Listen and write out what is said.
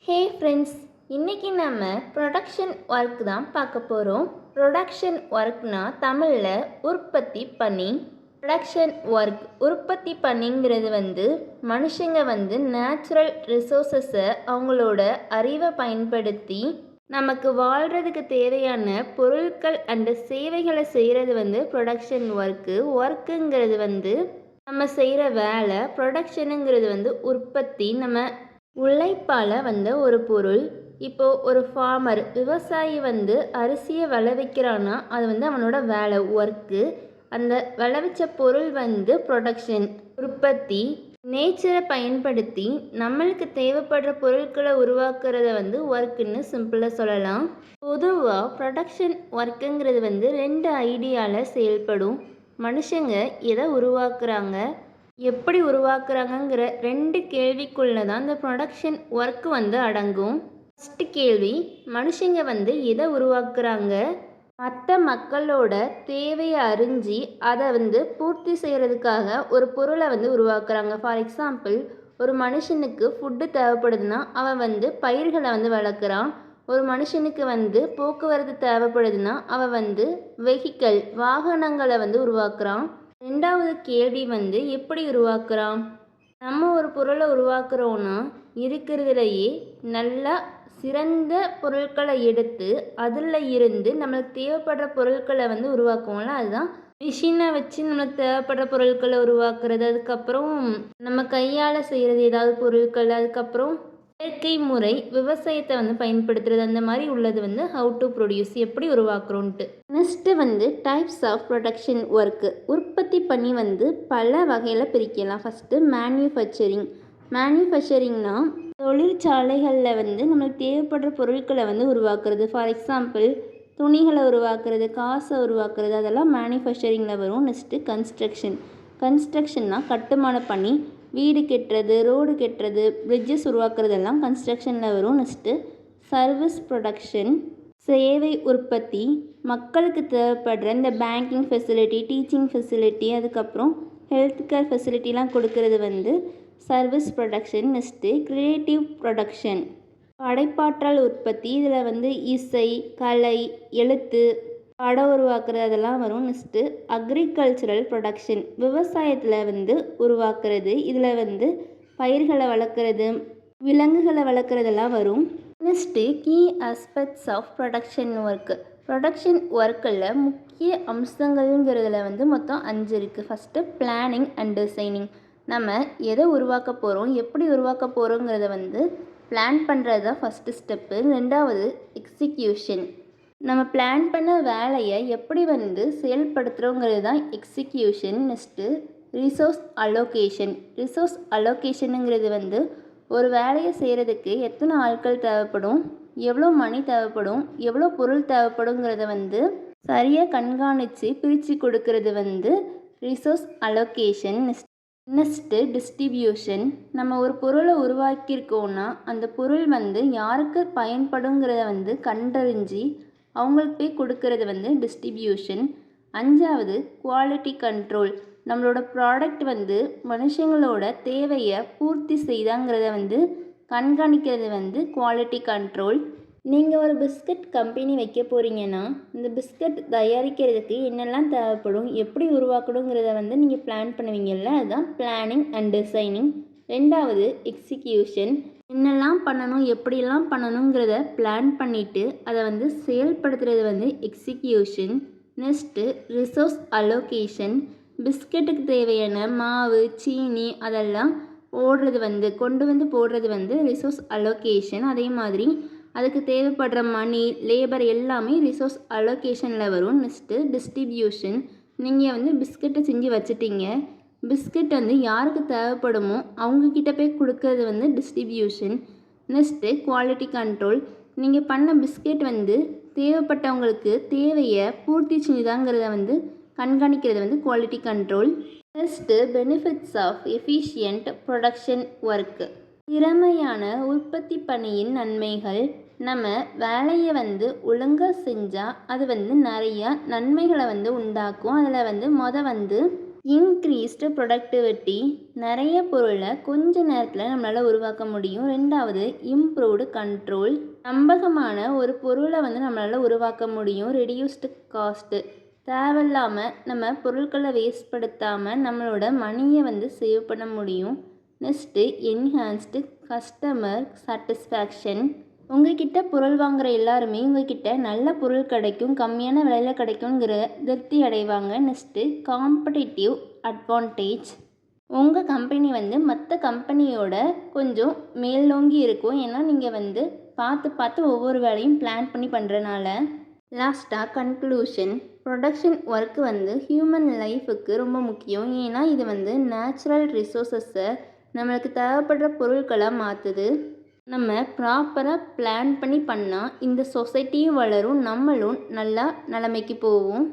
Hey friends, இன்றைக்கி நம்ம production work தான் பார்க்க போகிறோம். ப்ரொடக்ஷன் ஒர்க்னா தமிழில் உற்பத்தி பணி. ப்ரொடக்ஷன் ஒர்க் உற்பத்தி பணிங்கிறது மனுஷங்க நேச்சுரல் ரிசோர்ஸஸை அவங்களோட அறிவை பயன்படுத்தி நமக்கு வாழ்கிறதுக்கு தேவையான பொருட்கள் அண்டு சேவைகளை செய்கிறது ப்ரொடக்ஷன் ஒர்க்குங்கிறது நம்ம செய்கிற வேலை. ப்ரொடக்ஷனுங்கிறது உற்பத்தி. நம்ம உழைப்பால் வந்த ஒரு பொருள். இப்போது ஒரு ஃபார்மர் விவசாயி அரிசியை விளைவிக்கிறான்னா அது அவனோட வேலை, ஒர்க்கு. அந்த விளைவிச்ச பொருள் ப்ரொடக்ஷன், உற்பத்தி. நேச்சரை பயன்படுத்தி நம்மளுக்கு தேவைப்படுற பொருட்களை உருவாக்குறத ஒர்க்குன்னு சிம்பிளாக சொல்லலாம். பொதுவாக ப்ரொடக்ஷன் ஒர்க்குங்கிறது ரெண்டு ஐடியாவில் செயல்படும். மனுஷங்க எதை உருவாக்குறாங்க, எப்படி உருவாக்குறாங்கங்கிற ரெண்டு கேள்விக்குள்ளே தான் இந்த ப்ரொடக்ஷன் ஒர்க்கு அடங்கும். ஃபஸ்ட்டு கேள்வி, மனுஷங்க எதை உருவாக்குறாங்க? மற்ற மக்களோட தேவையை அறிஞ்சு அதை பூர்த்தி செய்கிறதுக்காக ஒரு பொருளை உருவாக்குறாங்க. ஃபார் எக்ஸாம்பிள், ஒரு மனுஷனுக்கு ஃபுட்டு தேவைப்படுதுன்னா அவன் பயிர்களை வளர்க்குறான். ஒரு மனுஷனுக்கு போக்குவரத்து தேவைப்படுதுன்னா அவன் வெஹிக்கல், வாகனங்களை உருவாக்குறான். ரெண்டாவது கேள்வி எப்படி உருவாக்குறான்? நம்ம ஒரு பொருளை உருவாக்குறோன்னா இருக்கிறதுலையே நல்லா சிறந்த பொருட்களை எடுத்து அதில் இருந்து நம்மளுக்கு தேவைப்படுற பொருட்களை உருவாக்குவோம்ல, அதுதான் மிஷினை வச்சு நம்மளுக்கு தேவைப்படுற பொருட்களை உருவாக்குறது. அதுக்கப்புறம் நம்ம கையால் செய்கிறது ஏதாவது பொருட்கள். அதுக்கப்புறம் இயற்கை முறை விவசாயத்தை பயன்படுத்துறது. அந்த மாதிரி உள்ளது ஹவு டு ப்ரொடியூஸ், எப்படி உருவாக்குறோன்ட்டு. Next types of production work. உற்பத்தி பண்ணி பல வகையில் பிரிக்கலாம். ஃபஸ்ட்டு மேனுஃபேக்சரிங்னா தொழிற்சாலைகளில் நம்மளுக்கு தேவைப்படுற பொருட்களை உருவாக்குறது. ஃபார் எக்ஸாம்பிள், துணிகளை உருவாக்குறது, காசை உருவாக்குறது, அதெல்லாம் மேனுஃபேக்சரிங்கில் வரும். நெக்ஸ்ட்டு கன்ஸ்ட்ரக்ஷன்னா கட்டுமான பணி. வீடு கட்டுறது, ரோடு கட்டுறது, பிரிட்ஜஸ் உருவாக்குறதெல்லாம் கன்ஸ்ட்ரக்ஷனில் வரும். நெக்ஸ்ட்டு சர்வீஸ் ப்ரொடக்ஷன், சேவை உற்பத்தி. மக்களுக்கு தேவைப்படுற இந்த பேங்கிங் ஃபெசிலிட்டி, டீச்சிங் ஃபெசிலிட்டி, அதுக்கப்புறம் ஹெல்த் கேர் ஃபெசிலிட்டிலாம் கொடுக்கறது service production. Next creative production, படைப்பாற்றல் உற்பத்தி. இதில் இசை, கலை, எழுத்து, படம் உருவாக்குறது அதெல்லாம் வரும். நெக்ஸ்ட்டு அக்ரிகல்ச்சரல் ப்ரொடக்ஷன், விவசாயத்தில் உருவாக்குறது. இதில் பயிர்களை வளர்க்குறது, விலங்குகளை வளர்க்குறதெல்லாம் வரும். Next key aspects of production work. Production ஒர்க்கில் முக்கிய அம்சங்கள்ங்கிறதுல மொத்தம் 5 இருக்குது. First planning and designing. நம்ம எதை உருவாக்க போகிறோம், எப்படி உருவாக்க போகிறோங்கிறத பிளான் பண்ணுறது தான் ஃபஸ்ட்டு ஸ்டெப்பு. ரெண்டாவது எக்ஸிக்யூஷன். நம்ம பிளான் பண்ண வேலையை எப்படி செயல்படுத்துகிறோங்கிறது தான் எக்ஸிக்யூஷன். நெக்ஸ்ட்டு ரிசோர்ஸ் அலோகேஷனுங்கிறது ஒரு வேலையை செய்கிறதுக்கு எத்தனை ஆட்கள் தேவைப்படும், எவ்வளோ மணி தேவைப்படும், எவ்வளோ பொருள் தேவைப்படுங்கிறத சரியாக கண்காணித்து பிரித்து கொடுக்கறது ரிசோர்ஸ் அலோகேஷன். Next distribution. நம்ம ஒரு பொருளை உருவாக்கியிருக்கோன்னா அந்த பொருள் யாருக்கு பயன்படுங்கிறத கண்டறிஞ்சு அவங்களுக்கு போய் கொடுக்கறது டிஸ்ட்ரிபியூஷன். 5வது குவாலிட்டி கண்ட்ரோல். நம்மளோட ப்ராடக்ட் மனுஷங்களோட தேவையை பூர்த்தி செய்தாங்கிறத கண்காணிக்கிறது குவாலிட்டி கண்ட்ரோல். நீங்கள் ஒரு பிஸ்கட் கம்பெனி வைக்க போகிறீங்கன்னா இந்த பிஸ்கட் தயாரிக்கிறதுக்கு என்னெல்லாம் தேவைப்படும், எப்படி உருவாக்கணுங்கிறத நீங்கள் பிளான் பண்ணுவீங்கள்ல, அதுதான் பிளானிங் அண்ட் டிசைனிங். ரெண்டாவது எக்ஸிக்யூஷன். என்னெல்லாம் பண்ணணும், எப்படிலாம் பண்ணணுங்கிறத பிளான் பண்ணிவிட்டு அதை செயல்படுத்துறது எக்ஸிக்யூஷன். Next resource allocation. பிஸ்கட்டுக்கு தேவையான மாவு, சீனி அதெல்லாம் போடுறது கொண்டு போடுறது ரிசோர்ஸ் அலோகேஷன். அதே மாதிரி அதுக்கு தேவைப்படுற மணி, லேபர் எல்லாமே ரிசோர்ஸ் அலோகேஷனில் வரும். Next distribution. நீங்கள் பிஸ்கட்டை செஞ்சு வச்சுட்டீங்க, பிஸ்கட் யாருக்கு தேவைப்படுமோ அவங்கக்கிட்ட போய் கொடுக்கறது டிஸ்ட்ரிபியூஷன். Next quality control. நீங்கள் பண்ண பிஸ்கெட் தேவைப்பட்டவங்களுக்கு தேவையை பூர்த்தி செஞ்சுதாங்கிறத கண்காணிக்கிறது quality control. Next benefits of efficient production work. திறமையான உற்பத்தி பணியின் நன்மைகள். நம்ம வேலையை ஒழுங்காக செஞ்சால் அது நிறையா நன்மைகளை உண்டாக்கும். அதில் இன்க்ரீஸ்டு ப்ரொடக்டிவிட்டி, நிறைய பொருளை கொஞ்ச நேரத்தில் நம்மளால் உருவாக்க முடியும். 2வது இம்ப்ரூவ்டு கண்ட்ரோல், நம்பகமான ஒரு பொருளை வந்து நம்மளால் உருவாக்க முடியும். ரெடியூஸ்டு காஸ்ட்டு, தேவையில்லாமல் நம்ம பொருட்களை வேஸ்ட் படுத்தாமல் நம்மளோட மணியை வந்து சேவ் பண்ண முடியும். நெக்ஸ்ட்டு என்ஹான்ஸ்டு கஸ்டமர் சாட்டிஸ்ஃபேக்ஷன், உங்கள்கிட்ட பொருள் வாங்குகிற எல்லாருமே உங்கள்கிட்ட நல்ல பொருள் கிடைக்கும், கம்மியான விலையில் கிடைக்குங்கிற திருப்தி அடைவாங்க. நெக்ஸ்ட்டு காம்படிட்டிவ் அட்வான்டேஜ், உங்கள் கம்பெனி வந்து மற்ற கம்பெனியோட கொஞ்சம் மேல்நோங்கி இருக்கும். ஏன்னா நீங்கள் வந்து பார்த்து பார்த்து ஒவ்வொரு வேலையும் பிளான் பண்ணி பண்ணுறனால. லாஸ்ட்டாக கன்க்ளூஷன், ப்ரொடக்ஷன் ஒர்க்கு வந்து ஹியூமன் லைஃபுக்கு ரொம்ப முக்கியம். ஏன்னா இது வந்து நேச்சுரல் ரிசோர்ஸஸை நம்மளுக்கு தேவைப்படுற பொருட்களாக மாற்றுது. நம்ம ப்ராப்பராக பிளான் பண்ணி பண்ணால் இந்த சொசைட்டியும் வளரும், நம்மளும் நல்லா நிலைமைக்கு போவோம்.